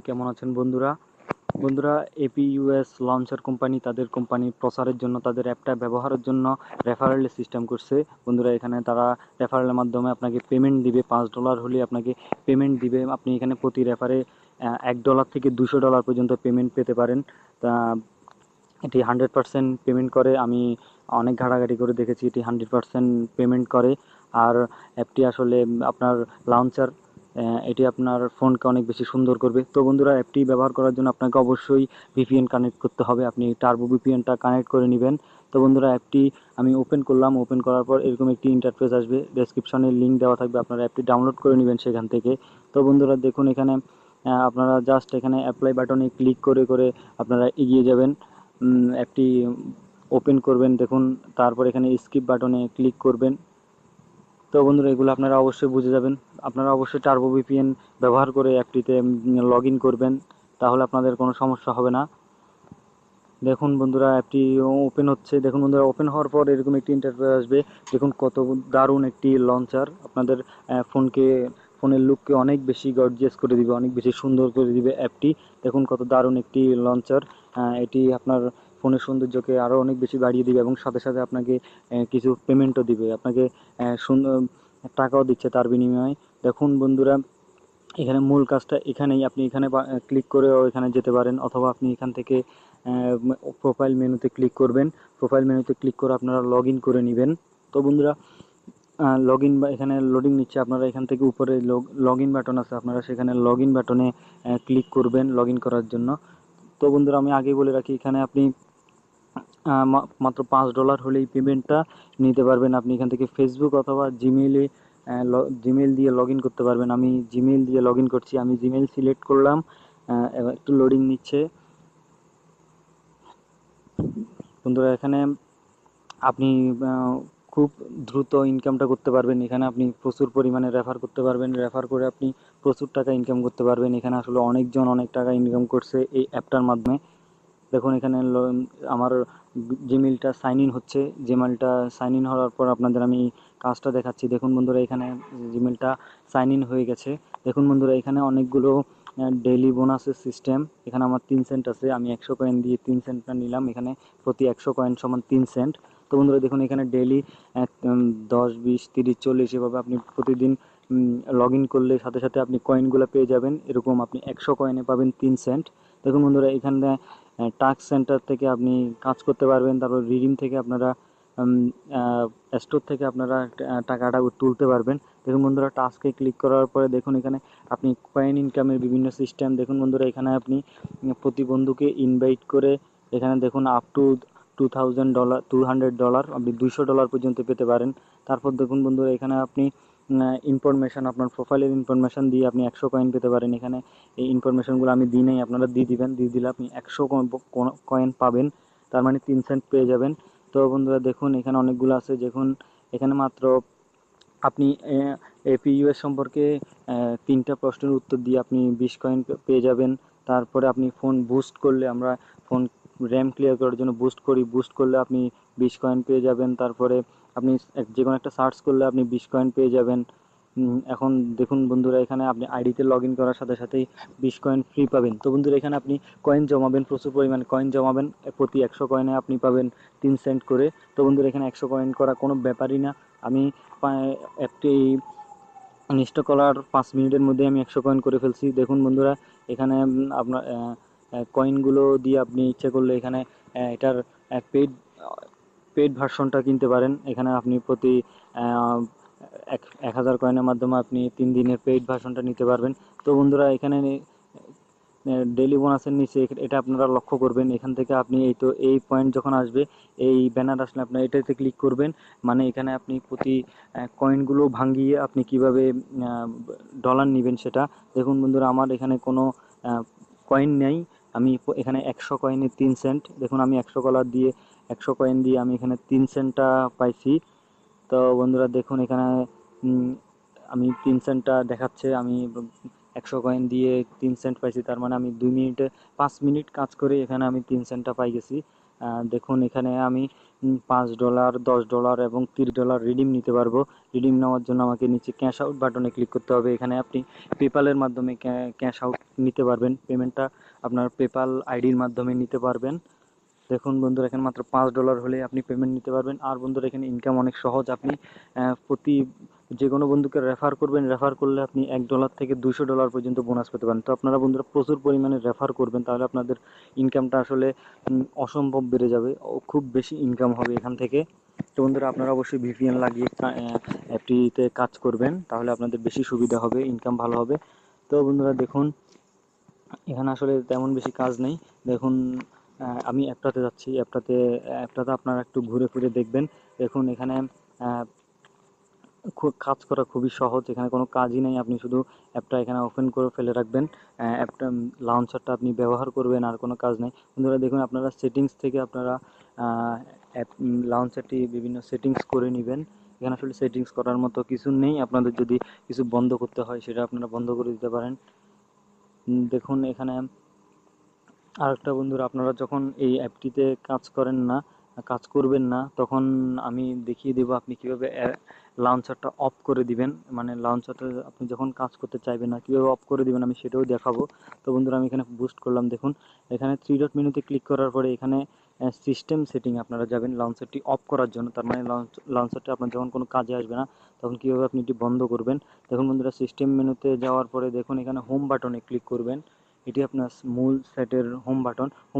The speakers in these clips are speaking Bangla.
কেমন আছেন বন্ধুরা? বন্ধুরা, এপিইউএস লঞ্চার কোম্পানি তাদের কোম্পানির প্রচারের জন্য, তাদের অ্যাপটা ব্যবহারের জন্য রেফারেলের সিস্টেম করছে। বন্ধুরা, এখানে তারা রেফারেলের মাধ্যমে আপনাকে পেমেন্ট দিবে। $5 হলে আপনাকে পেমেন্ট দিবে। আপনি এখানে প্রতি রেফারে $1 থেকে $200 পর্যন্ত পেমেন্ট পেতে পারেন। তা এটি 100% পেমেন্ট করে। আমি অনেক ঘাটাঘাটি করে দেখেছি, এটি 100% পেমেন্ট করে। আর অ্যাপটি আসলে আপনার লঞ্চার, এটি আপনার ফোনকে অনেক বেশি সুন্দর করবে। তো বন্ধুরা, অ্যাপটি ব্যবহার করার জন্য আপনাকে অবশ্যই ভিপিএন কানেক্ট করতে হবে। আপনি টার্বো ভিপিএনটা কানেক্ট করে নেবেন। তো বন্ধুরা, অ্যাপটি আমি ওপেন করলাম। ওপেন করার পর এরকম একটি ইন্টারফেস আসবে। ডেসক্রিপশনে লিঙ্ক দেওয়া থাকবে, আপনারা অ্যাপটি ডাউনলোড করে নেবেন সেখান থেকে। তো বন্ধুরা দেখুন, এখানে আপনারা জাস্ট এখানে অ্যাপ্লাই বাটনে ক্লিক করে করে আপনারা এগিয়ে যাবেন। অ্যাপটি ওপেন করবেন। দেখুন, তারপর এখানে স্কিপ বাটনে ক্লিক করবেন। তো বন্ধুরা, এগুলো আপনারা অবশ্যই বুঝে যাবেন। আপনারা অবশ্যই টার্বো ভিপিএন ব্যবহার করে অ্যাপটিতে লগ ইন করবেন, তাহলে আপনাদের কোনো সমস্যা হবে না। দেখুন বন্ধুরা, অ্যাপটি ওপেন হচ্ছে। দেখুন বন্ধুরা, ওপেন হওয়ার পর এরকম একটি ইন্টারফেস আসবে। দেখুন কত দারুণ একটি লঞ্চার, আপনাদের ফোনের লুককে অনেক বেশি গর্জিয়াস করে দিবে, অনেক বেশি সুন্দর করে দিবে অ্যাপটি। দেখুন কত দারুণ একটি লঞ্চার। এটি আপনার ফোনের সৌন্দর্যকে আরও অনেক বেশি বাড়িয়ে দিবে এবং সাথে সাথে আপনাকে কিছু পেমেন্টও দিবে, আপনাকে সুন্দর টাকাও দিচ্ছে তার বিনিময়ে। দেখুন বন্ধুরা, এখানে মূল কাজটা এখানেই। আপনি এখানে ক্লিক করেও এখানে যেতে পারেন, অথবা আপনি এখান থেকে প্রোফাইল মেনুতে ক্লিক করবেন। প্রোফাইল মেনুতে ক্লিক করে আপনারা লগ ইন করে নেবেন। তো বন্ধুরা, লগ ইন বা এখানে লোডিং নিচ্ছে, আপনারা এখান থেকে উপরে লগ ইন বাটন আছে, আপনারা সেখানে লগ ইন বাটনে ক্লিক করবেন লগ ইন করার জন্য। তো বন্ধুরা, আমি আগেই বলে রাখি, এখানে আপনি মাত্র $5 হলেই পেমেন্টটা নিতে পারবেন। আপনি এখান থেকে ফেসবুক অথবা জিমেল দিয়ে লগ ইন করতে পারবেন। আমি জিমেল দিয়ে লগ ইন করছি। আমি জিমেল সিলেক্ট করলাম। এবার একটু লোডিং নিচ্ছে। বন্ধুরা, এখানে আপনি খুব দ্রুত ইনকামটা করতে পারবেন। এখানে আপনি প্রচুর পরিমাণে রেফার করতে পারবেন। রেফার করে আপনি প্রচুর টাকা ইনকাম করতে পারবেন। এখানে আসলে অনেকজন অনেক টাকা ইনকাম করছে এই অ্যাপটার মাধ্যমে। দেখুন, এখানে আমার জিমেলটা সাইন ইন হচ্ছে। জিমেলটা সাইন ইন হওয়ার পর আপনাদের আমি কাজটা দেখাচ্ছি। দেখুন বন্ধুরা, এখানে জিমেলটা সাইন ইন হয়ে গেছে। দেখুন বন্ধুরা, এখানে অনেকগুলো ডেইলি বোনাসের সিস্টেম। এখানে আমার 3 সেন্ট আছে। আমি 100 কয়েন দিয়ে 3 সেন্টটা নিলাম। এখানে প্রতি 100 কয়েন সমান 3 সেন্ট। তো বন্ধুরা দেখুন, এখানে ডেইলি 10, 20, 30, 40 এভাবে আপনি প্রতিদিন লগ ইন করলে সাথে সাথে আপনি কয়েনগুলো পেয়ে যাবেন। এরকম আপনি 100 কয়েনে পাবেন 3 সেন্ট। দেখুন বন্ধুরা, এখানে টাস্ক সেন্টার থেকে আপনি কাজ করতে পারবেন। তারপর রিডিম থেকে আপনারা স্টোর থেকে আপনারা টাকাটা তুলতে পারবেন। দেখুন বন্ধুরা, টাস্কে ক্লিক করার পরে দেখুন এখানে আপনি কয়েন ইনকামের বিভিন্ন সিস্টেম। দেখুন বন্ধুরা, এখানে আপনি প্রতি বন্ধুকে ইনভাইট করে এখানে দেখুন আপ টু $200 আপনি $200 পর্যন্ত পেতে পারেন। তারপর দেখুন বন্ধুরা, এখানে আপনি ইনফরমেশান, আপনার প্রোফাইলের ইনফরমেশান দিয়ে আপনি 100 কয়েন পেতে পারেন। এখানে এই ইনফরমেশনগুলো আমি দিই নাই, আপনারা দিয়ে দিবেন। দিয়ে দিলে আপনি 100 কয়েন পাবেন, তার মানে 3 সেন্ট পেয়ে যাবেন। তো বন্ধুরা দেখুন, এখানে অনেকগুলো আছে। দেখুন এখানে মাত্র আপনি এপিইউএস সম্পর্কে 3টা প্রশ্নের উত্তর দিয়ে আপনি 20 কয়েন পেয়ে যাবেন। তারপরে আপনি ফোন বুস্ট করলে, আমরা ফোন র্যাম ক্লিয়ার করার জন্য বুস্ট করি, বুস্ট করলে আপনি 20 কয়েন পেয়ে যাবেন। তারপরে আপনি যে কোনো একটা সার্চ করলে আপনি 20 কয়েন পেয়ে যাবেন। এখন দেখুন বন্ধুরা, এখানে আপনি আইডিতে লগ ইন করার সাথে সাথেই 20 কয়েন ফ্রি পাবেন। তো বন্ধুরা, এখানে আপনি কয়েন জমাবেন, প্রচুর পরিমাণে কয়েন জমাবেন। প্রতি 100 কয়েনে আপনি পাবেন 3 সেন্ট করে। তো বন্ধুরা, এখানে 100 কয়েন করা কোনো ব্যাপারই না। আমি একটি ইনস্টল করার 5 মিনিটের মধ্যে আমি 100 কয়েন করে ফেলছি। দেখুন বন্ধুরা, এখানে আপনার কয়েনগুলো দিয়ে আপনি ইচ্ছে করলে এখানে এটার পেইড পেইড ভার্সনটা কিনতে পারেন। এখানে আপনি প্রতি 1000 কয়েনের মাধ্যমে আপনি 3 দিনের পেইড ভার্সনটা নিতে পারবেন। তো বন্ধুরা, এখানে ডেইলি বোনাসের নিচে এটা আপনারা লক্ষ্য করবেন। এখান থেকে আপনি এই পয়েন্ট যখন আসবে, এই ব্যানার আসলে আপনার এটাতে ক্লিক করবেন। মানে এখানে আপনি প্রতি কয়েনগুলো ভাঙিয়ে আপনি কিভাবে ডলার নেবেন সেটা। দেখুন বন্ধুরা, আমার এখানে কোনো কয়েন নেই। আমি এখানে 100 কয়েনে 3 সেন্ট। দেখুন, আমি 100 কয়েন দিয়ে আমি এখানে 3 সেন্টটা পাইছি। তো বন্ধুরা দেখুন, এখানে আমি 3 সেন্টটা দেখাচ্ছে। আমি 100 কয়েন দিয়ে 3 সেন্ট পাইছি, তার মানে আমি 5 মিনিট কাজ করে এখানে আমি 3 সেন্টটা পাই গেছি। দেখুন, এখানে আমি $5, $10 এবং $30 রিডিম নিতে পারবো। রিডিম নেওয়ার জন্য আমাকে নিচে ক্যাশ আউট বাটনে ক্লিক করতে হবে। এখানে আপনি পেপালের মাধ্যমে ক্যাশ আউট নিতে পারবেন, পেমেন্টটা আপনার পেপাল আইডির মাধ্যমে নিতে পারবেন। দেখুন বন্ধুরা, এখানে মাত্র $5 হলে আপনি পেমেন্ট নিতে পারবেন। আর বন্ধুরা, এখানে ইনকাম অনেক সহজ। আপনি প্রতি যে কোনো বন্ধুকে রেফার করবেন, রেফার করলে আপনি $1 থেকে $200 পর্যন্ত বোনাস পেতে পারেন। তো আপনারা বন্ধুরা প্রচুর পরিমাণে রেফার করবেন, তাহলে আপনাদের ইনকামটা আসলে অসম্ভব বেড়ে যাবে, খুব বেশি ইনকাম হবে এখান থেকে। তো বন্ধুরা, আপনারা অবশ্যই ভিপিএন লাগিয়ে অ্যাপটিতে কাজ করবেন, তাহলে আপনাদের বেশি সুবিধা হবে, ইনকাম ভালো হবে। তো বন্ধুরা দেখুন, এখানে আসলে তেমন বেশি কাজ নেই। দেখুন, আমি অ্যাপটাতে যাচ্ছি। অ্যাপটাতে আপনারা একটু ঘুরে ফিরে দেখবেন। দেখুন এখানে খুব কাজ করা খুবই সহজ, এখানে কোনো কাজই নেই। আপনি শুধু অ্যাপটা এখানে ওপেন করে ফেলে রাখবেন, অ্যাপটা লঞ্চারটা আপনি ব্যবহার করবেন, আর কোনো কাজ নেই। বন্ধুরা দেখুন, আপনারা সেটিংস থেকে আপনারা অ্যাপ লঞ্চারটি বিভিন্ন সেটিংস করে নেবেন। এখানে আসলে সেটিংস করার মতো কিছু নেই। আপনাদের যদি কিছু বন্ধ করতে হয়, সেটা আপনারা বন্ধ করে দিতে পারেন। দেখুন এখানে আরেকটা, বন্ধুরা আপনারা যখন এই অ্যাপটিতে কাজ করবেন না, তখন আমি দেখিয়ে দেবো আপনি কীভাবে লঞ্চারটা অফ করে দিবেন। মানে লঞ্চারটা আপনি যখন কাজ করতে চাইবেন না, কীভাবে অফ করে দিবেন আমি সেটাও দেখাবো। তো বন্ধুরা, আমি এখানে বুস্ট করলাম। দেখুন এখানে 3 ডট মেনুতে ক্লিক করার পরে এখানে সিস্টেম সেটিং আপনারা যাবেন লঞ্চারটি অফ করার জন্য। তার মানে লঞ্চারটা আপনার যখন কোনো কাজে আসবে না, তখন কীভাবে আপনি এটি বন্ধ করবেন। দেখুন বন্ধুরা, সিস্টেম মেনুতে যাওয়ার পরে দেখুন এখানে হোম বাটনে ক্লিক করবেন। এটি আপনার মূল সেটের হোম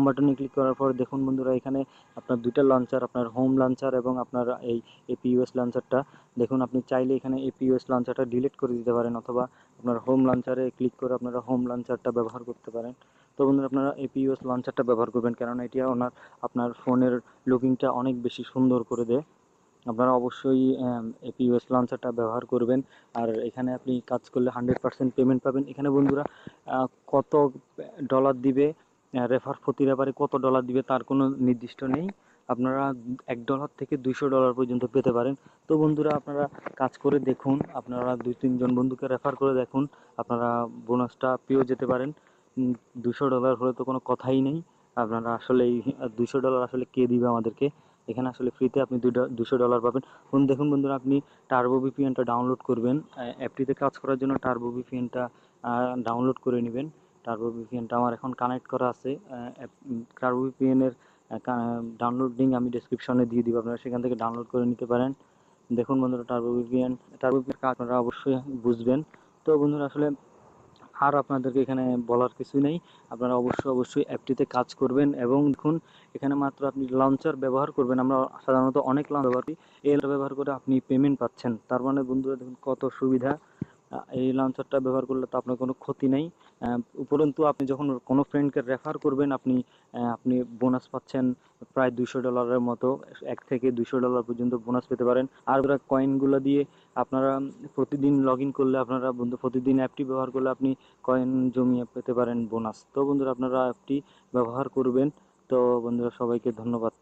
বাটনে ক্লিক করার পর দেখুন বন্ধুরা, এখানে আপনার দুইটা লঞ্চার, আপনার হোম লঞ্চার এবং আপনার এই এপিইউএস লঞ্চারটা। দেখুন আপনি চাইলে এখানে এপিইউএস লঞ্চারটা ডিলিট করে দিতে পারেন, অথবা আপনার হোম লঞ্চারে ক্লিক করে আপনারা হোম লঞ্চারটা ব্যবহার করতে পারেন। তো বন্ধুরা, আপনারা এপিইউএস লঞ্চারটা ব্যবহার করবেন, কেননা এটি আপনার ফোনের লুকিংটা অনেক বেশি সুন্দর করে দেয়। আপনারা অবশ্যই এপিইউএস লঞ্চারটা ব্যবহার করবেন। আর এখানে আপনি কাজ করলে 100% পেমেন্ট পাবেন। এখানে বন্ধুরা কত ডলার দিবে, প্রতি রেফারে কত ডলার দিবে তার কোনো নির্দিষ্ট নেই। আপনারা $1 থেকে $200 পর্যন্ত পেতে পারেন। তো বন্ধুরা, আপনারা কাজ করে দেখুন, আপনারা 2-3 জন বন্ধুকে রেফার করে দেখুন, আপনারা বোনাসটা পেয়েও যেতে পারেন। $200 হলে তো কোনো কথাই নেই। আপনারা আসলে এই $200 আসলে কে দিবে আমাদেরকে? এখানে আসলে ফ্রিতে আপনি $200 পাবেন। দেখুন বন্ধুরা, আপনি টার্বো ভিপিএনটা ডাউনলোড করবেন। অ্যাপটিতে কাজ করার জন্য টার্বো ভিপিএনটা ডাউনলোড করে নেবেন। টার্বো ভিপিএনটা আমার এখন কানেক্ট করা আছে। টার্বো ভিপিএনের ডাউনলোড লিঙ্ক আমি ডেসক্রিপশনে দিয়ে দিব, আপনারা সেখান থেকে ডাউনলোড করে নিতে পারেন। দেখুন বন্ধুরা, টার্বো ভিপিএন কাজ আপনারা অবশ্যই বুঝবেন। তো বন্ধুরা, আসলে আর আপনাদেরকে এখানে বলার কিছু নেই। আপনারা অবশ্যই অ্যাপটিতে কাজ করবেন। এবং দেখুন এখানে মাত্র আপনি লঞ্চার ব্যবহার করবেন, আমরা সাধারণত অনেক লঞ্চ ব্যবহার করি, এই ব্যবহার করে আপনি পেমেন্ট পাচ্ছেন। তার মানে বন্ধুরা দেখুন কত সুবিধা। এই লঞ্চারটা ব্যবহার করলে তো আপনার কোনো ক্ষতি নেই। উপরন্তু আপনি যখন কোনো ফ্রেন্ডকে রেফার করবেন, আপনি বোনাস পাচ্ছেন প্রায় $200 মতো, $1 থেকে $200 পর্যন্ত বোনাস পেতে পারেন। আর ওরা কয়েনগুলো দিয়ে আপনারা প্রতিদিন লগ ইন করলে, আপনারা বন্ধু প্রতিদিন অ্যাপটি ব্যবহার করলে আপনি কয়েন জমিয়ে পেতে পারেন বোনাস। তো বন্ধুরা, আপনারা অ্যাপটি ব্যবহার করবেন। তো বন্ধুরা, সবাইকে ধন্যবাদ।